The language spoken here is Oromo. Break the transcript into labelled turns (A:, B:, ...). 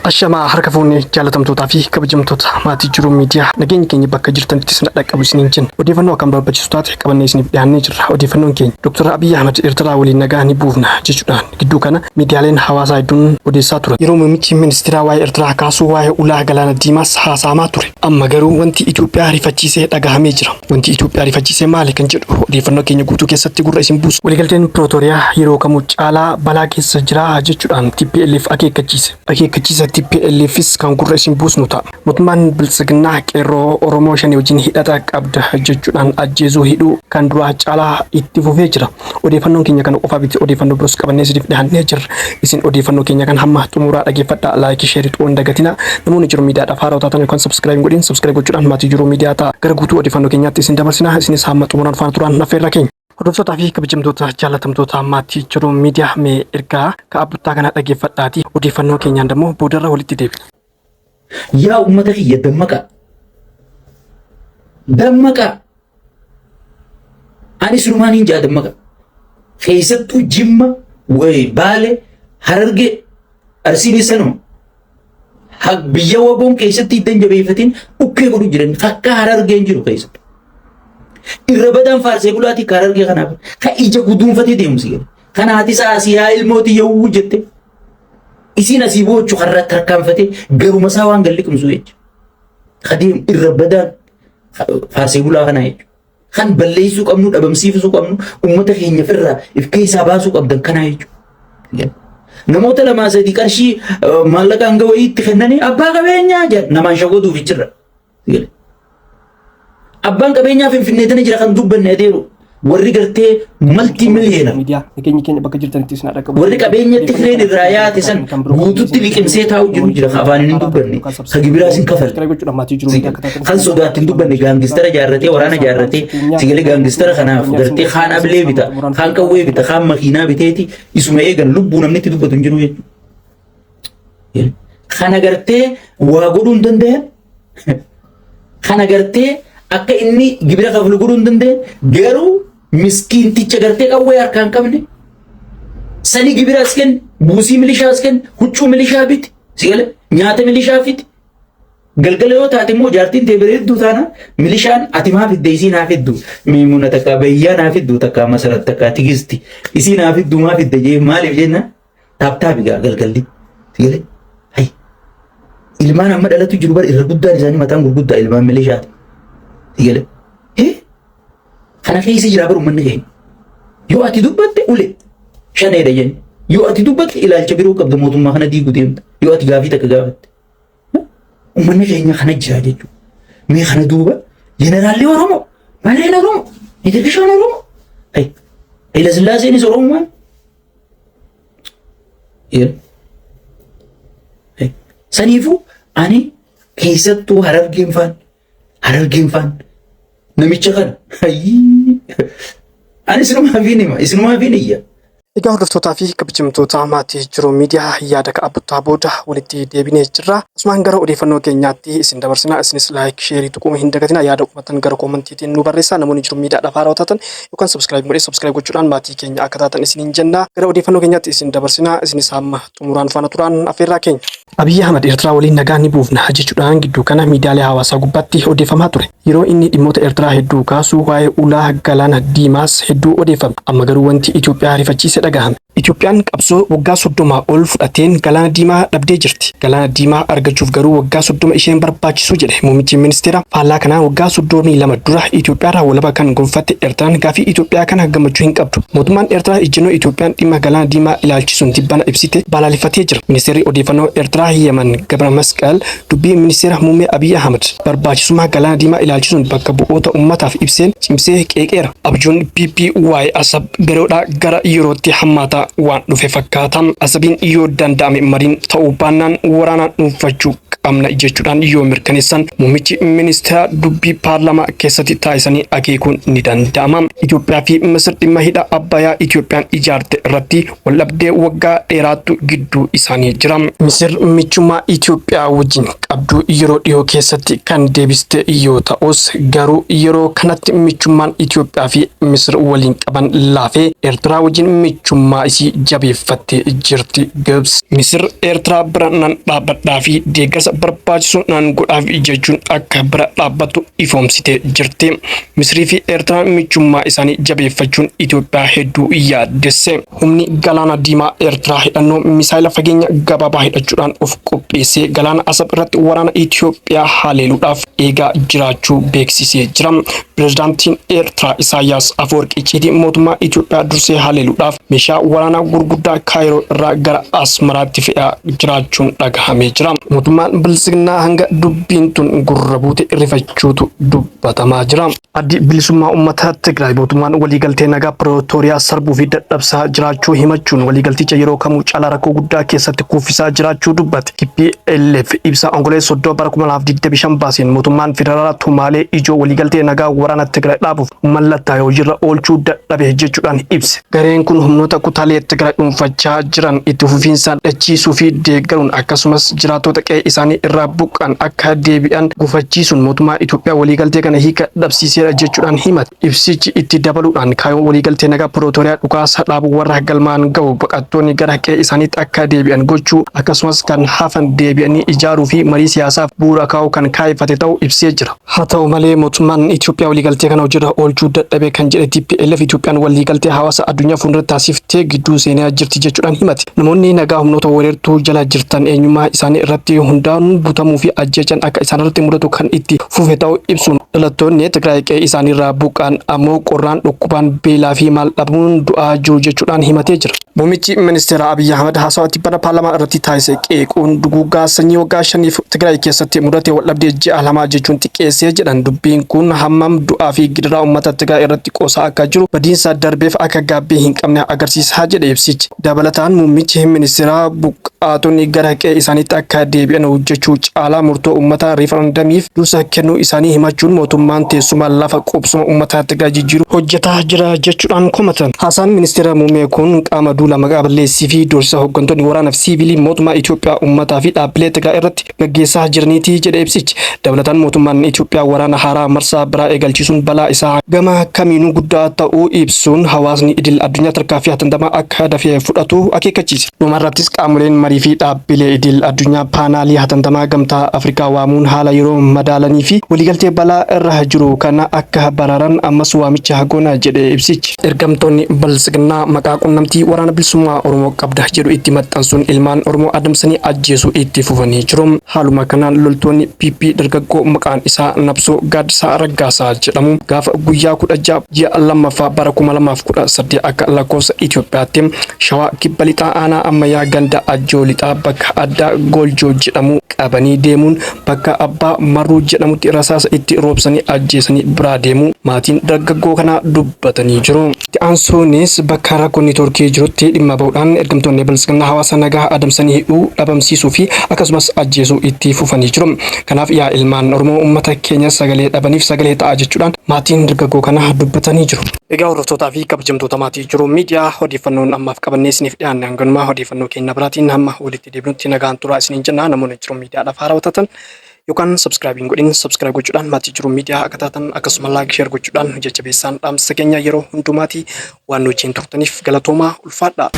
A: Ashama harka fuunee jaalatamtootaa fi kabajamtoota maatii jiruu miidiyaa nageenya keenya bakka jirtanitti isin dhaqqabu isiniin jenna. Odeeffannoo akkam barbaachisu taate qabannee isiniif dhiyaannee jirra. Odeeffannoon keenya Dr. Abiy Ahmed Eertiraa waliin nagaa ni buufna jechuudhaan gidduu kana miidiyaaleen hawaasaa hedduun odeessaa turan. Yeroo muummichi ministeeraa waa'ee Eertiraa kaasuu waa'ee ulaa galaana diimaas haasa'amaa ture. Amma garuu wanti Itoophiyaa rifachiisee dhagahamee jira. Wanti Itoophiyaa rifachiisee maali kan jedhu odeeffannoo keenya guutuu keessatti gurra isin buusu. Waliigalteen Pirootoriyaa yeroo kamuu caalaa balaa keessa jira jechuudhaan TPLF akeekkachiise. Akeekkachiisa TPLFis kan gurra isin buusnu ta'a. Mootummaan Biltsiginnaa qeerroo Oromoo shanii wajjin hidhata qabda jechuudhaan ajjeesuu hidhuu kan duraa caalaa itti fufee jira. Odeeffannoon keenya kana qofa biti odeeffannoo biroos qabannee isiniif dhiyaannee jirra. Isin odeeffannoo keenya kan hamma xumuraa dhaggeeffadhaa, laayikii, sheerii tu'uun dagatina. Namoonni jiruu miidiyaadhaaf haaraa taatan yookaan sabskiraayib godhin, sabskiraayib gochuudhaan maatii jiruu miidiyaa ta'a. Gara guutuu odeeffannoo keenyaatti isin dabarsina. Isinis hamma xumuraan faana turaan affeerra keenya. Hordoftoota fi kabajamtoota jaalatamtoota maatii jiruu miidiyaa mee ergaa ka'abbuttaa kana dhaggeeffadhaati. Odeeffannoo keenyaan immoo boodarra walitti deebina.
B: Yaa uummata kiyya dammaqa. Ani surumaaniin jaa dammaqa. Keessattuu Jimma wayi Baale Hararge Arsii sanuma. Biyya waboon keessatti itti jabeeffatiin ukkee godhu jiran fakka Harargeen jiru keessatti. Irra badaan faarsee bulaatii Harargee kanaaf kan ija guduunfatee deemsi jedhe. Kanaati saasiyaa ilmooti yawuu jette. Isin asii boochu har'a tarkaanfatee garuma isaa waan galliqumsu jechuudha. Kadeem irra badaan faarsee bulaa kanaa jechuudha. Kan balleessuu qabnu dhabamsiifsuu qabnu uummata keenya irraa if keessaa baasuu qabdan kanaa jechuudha. Namoota lamaa sadii qarshii maallaqaan gawayiitti kennanii abbaa qabeenyaa jedhan namaan shagoduuf jira. Abbaan qabeenyaa Finfinnee tana jira kan dubbanne adeeru warri gartee malti miliyoona
A: miidiyaa nageenya keenya bakka jirtanitti isin dhaqqabu.
B: Warri qabeenyatti fireen irraa yaate san guututti liqimsee taa'u jiru jira afaan hin dubbanne ka gibiraa sin kafal kan sodaatti hin dubbanne gaangistara jaarratee waraana jaarratee sigalee gaangistara kanaaf gartee kaan ablee bita kaan qawwee bita kaan makiinaa biteeti isuma eegan lubbuu namni itti dubbatu hin jiru jechuudha. Kana gartee waa godhuu hin danda'an kana gartee akka inni gibira kafalu godhuu hin danda'an garuu miskiinticha gartee qawwee harkaan qabne sanii gibira as kenni buusii milishaa as kenni huccuu milishaa biti sigalee nyaata milishaa fiti galgala yoo taate immoo jaartiin tee bareedduu taana milishaan ati maa fidde isii naa fiddu miimuna takkaa bayyaa naa fiddu takkaa masarat takkaa tigisti isii naa fiddu maa fidde jee maaliif jenna taaptaapi gaa galgalli sigalee hay ilmaan amma dhalatu jiru bar irra guddaan isaanii mataan gurguddaa ilmaan milishaati sigalee kana keessa jira baru manni keenya yoo ati dubbatte ule shaneedha jenni yoo ati dubbatte ilaalcha biroo qabda mootummaa kana diiguu deemta yoo ati gaafii takka gaafatte manni keenya kana jira jechuudha. Mee kana duuba jeneraalli Oromoo maleen Oromoo Itoophiyaan Oromoo Hayila Sillaaseenis Oromoo saniifuu ani keessattuu Harargeen faan namicha kana ani isinumaa fi niyya.
A: Egaa hordoftootaa fi kabajamtoota maatii jiruu miidiyaa yaada ka'abbuttaa booda walitti deebinee jirra. Asumaan gara odeeffannoo keenyaatti isin dabarsina. Isinis laayik, sheerii tuquu hin dagatina. Yaada uummattan gara koomantiitiin nu barreessaa. Namoonni jiruu miidiyaadhaaf haaraa taatan yookaan sabskiraayib gochuudhaan maatii keenya akka taatan isiniin jenna. Gara odeeffannoo keenyaatti isin dabarsina. Isinis hamma xumuraan faana turaan affeerraa keenya. Abiy Ahmed Eertiraa waliin nagaa ni buufna jechuudhaan gidduu kana miidiyaalee hawaasaa gubbaatti odeeffamaa ture. Yeroo inni dhimmoota Eertiraa hedduu kaasuu waa'ee ulaa galaana diimaas hedduu odeeffame. Amma garuu wanti Itoophiyaa rifachiise dhagahame. Itoophiyaan qabsoo waggaa 30 ol fudhateen galaana diimaa dhabdee jirti. Galaana diimaa argachuuf garuu waggaa 30 isheen barbaachisu jedhe muummichi ministeera. Faallaa kanaa waggaa 32 dura Itoophiyaarraa walaba kan gonfatte Eertiraan gaafii Itoophiyaa kana gammachuu hin qabdu. Mootummaan Eertiraa ejjennoo Itoophiyaan dhimma galaana diimaa ilaalchisuun tibbana ibsite balaaleffatee jira. Ministeerri odeeffannoo Eertiraa Yemen Gabra Masqal dubbii ministeera muummee Abiy Ahmed barbaachisummaa galaana diimaa ilaalchisuun bakka bu'oota uummataaf ibseen cimsee qeeqeera. Abjuun BBY Asab garoodhaa gara yerootti hammaataa waan dhufe fakkaatan Asabiin yoo danda'ame mariin ta'uu baannaan waraanaan dhuunfachuu qabna jechuudhaan yoo mirkaneessan muummichi ministeera dubbii paarlaamaa keessatti taasisanii akeekuun ni danda'ama. Itoophiyaa fi Misir dhimma hidha Abbayyaa Itoophiyaan ijaarte irratti waldhabdee waggaa dheeraatu gidduu isaanii jira. Misir michummaa Itoophiyaa wajjin qabdu yeroo dhiyoo keessatti kan deebiste yoo ta'us garuu yeroo kanatti michummaan Itoophiyaa fi Misir waliin qaban laafee Eertiraa wajjin michummaa isii jabeeffattee jirti. Gibs Misir Eertiraa bira nan dhaabbadhaa fi deeggarsa barbaachisu nan godhaaf jechuun akka bira dhaabbatu ifoomsitee jirti. Misirii fi Eertiraan michummaa isaanii jabeeffachuun Itoophiyaa hedduu yaaddesse. Humni galaana diimaa Eertiraa hidhannoo misaayila fageenya gabaabaa hidhachuudhaan of qopheessee galaana Asab irratti waraana Itoophiyaa haleeluudhaaf eegaa jiraachuu beeksisee jira. Pirezidaantiin Eertiraa Isaayyaas Afwerqii cidii mootummaa Itoophiyaa dursee haleeluudhaaf meeshaa waraanaa gurguddaa Kaayiroo irraa gara Asmaraatti fe'aa jiraachuun dhagahamee jira. Mootummaan Bilisiginnaa hanga dubbiin tun gurra buute rifachuutu dubbatamaa jira. Addi bilisummaa uummata Tigraay mootummaan waliigaltee nagaa Pirootooriyaa sarbuu fi dadhabsaa jiraachuu himachuun waliigalticha yeroo kamuu caalaa rakkoo guddaa keessatti kuffisaa jiraachuu dubbate. TPLF ibsa Onkololeessa 30 bara 2025 baaseen mootummaan federaalaa tumaalee ijoo waliigaltee nagaa waraana Tigraay dhaabuuf mallattoo hojiirra oolchuu dadhabe jechuudhaan ibse. Gareen kun humnoota kutaalee Tigraay dhuunfachaa jiran itti fufiinsaan dhachiisuu fi deeggaruun akkasumas jiraatota qe'ee isaanii irraa buqqan akka deebi'an gufachiisuun mootummaa Itoophiyaa waliigaltee kana hiika dhabsiiseera jechuudhaan himate. Ibsichi itti dabaluudhaan kaayoon waliigaltee nagaa Pirootooriyaa dhukaasa dhaabuu warra galmaan ga'u baqattoonni gara qe'ee isaaniitti akka deebi'an gochuu akkasumas kan hafan deebi'anii ijaaruu fi marii siyaasaaf bu'uura kaa'uu kan kaayeffate ta'uu ibsee jira. Haa ta'u malee mootummaan Itoophiyaa waliigaltee kana hojiirra oolchuu dadhabe kan jedhe TPLF Itoophiyaan waliigaltee hawaasa addunyaa fuulduratti taasiftee gidduu seenaa jirti jechuudhaan himate. Namoonni nagaa humnoota weerartuu jala jirtan eenyummaa isaanii irratti hundaa'uun butamuu fi ajjeechaan akka isaan irratti mudatu kan itti fufe ta'uu ibsuun dhalattoonni Tigraay qe'ee isaanii irraa buqqaan ammoo qorraan dhukkubaan beelaa fi maal dhabuun du'aa jiru jechuudhaan himatee jira. Muummichi ministeera Abiy Ahmed haasawaa bara paarlaamaa irratti taasise qeequun duguuggaa sanyii waggaa 5 Tigraay keessatti mudate waldhabdee ji'a lamaa jechuun xiqqeessee jedhan. Dubbiin kun hammam du'aa fi gidiraa uummata Tigraay irratti qoosaa akka jiru badiinsa darbeef akka gaabbii hin qabne agarsiisaa jedhe ibsichi. Dabalataan muummichi ministeeraa buqqaatonni gara qe'ee isaaniitti akka deebi'an hojjechuu caalaa murtoo uummata riifarandamiif dursa kennuu isaanii himachuun mootummaan teessuma lafa qubsuma uummata Tigraay jijjiiruu hojjetaa jira jechuudhaan komatan. Haasaan ministeera muummee kun qaama duula maqaa balleessii fi doorsisa hooggantoonni waraanaaf siivilii mootummaa Itoophiyaa uummataa fi dhaabbilee Tigraay irratti gaggeessaa jiraniiti jedhe ibsichi. Dabalataan mootummaan Itoophiyaa waraana haaraa marsaa biraa eegalchiisuun balaa isaa gama kamiinuu guddaa ta'uu ibsuun hawaasni idil addunyaa tarkaanfii hatattamaa akka dafee fudhatu akeekkachiise. Dhumarrattis qaamoleen marii fi dhaabbilee idil addunyaa paanaalii hatattamaa gamtaa Afrikaa waamuun haala yeroo madaalanii fi waliigaltee balaa irra jiru kana akka baraaran ammas waamicha goona jedhe ibsichi. Ergamtoonni Bilisiginnaa maqaa qunnamtii waraana bilisummaa Oromoo qabda jedhu itti maxxansuun ilmaan Oromoo adamsanii ajjeesuu itti fufanii jiru. Haaluma kanaan loltoonni PP dargaggoo maqaan isaa Nabsoo Gaaddisaa Raggaasaa jedhamu gaafa guyyaa 16 ji'a lammaffaa bara 2018 akka lakkoofsa Itoophiyaatti Shawaa Kibba Lixaa Aanaa Ammayyaa ganda Ajjoo Lixaa bakka addaa Gooljoo jedhamu qabanii deemuun bakka Abbaa Marruu jedhamutti rasaasa itti roobsanii ajjeesanii biraa deemu maatiin dargaggoo kanaa dubbatanii jiru. Itti aansuunis bakka rakkoonni torkee jirutti dhimma ba'uudhaan ergamtoonni Bilisiginnaa hawaasa nagaa adamsanii hidhuu dhabamsiisuu fi akkasumas ajjeesuu itti fufanii jiru. Kanaaf yaa ilmaan Oromoo uummata keenya sagalee dhabaniif sagalee ta'a jechuudhaan maatiin dargaggoo kanaa dubbatanii jiru. Egaa hordoftootaa fi kabajamtoota maatii jiru miidiyaa odeeffannoon ammaaf qabannee isiniif dhiyaanne hanganumaa odeeffannoo keenya biraatiin hamma walitti deebinutti nagaan turaa isiniin jenna. Namoonni jiru miidiyaadhaaf haaraa ta'an yookaan subscribe godhin subscribe gochuudhaan maatii jiru miidiyaa akka taatan akkasuma like share gochuudhaan jajjabeessaan dhaamsa keenya yeroo hundumaati waan nu wajjin turtaniif galatoomaa ulfaadha.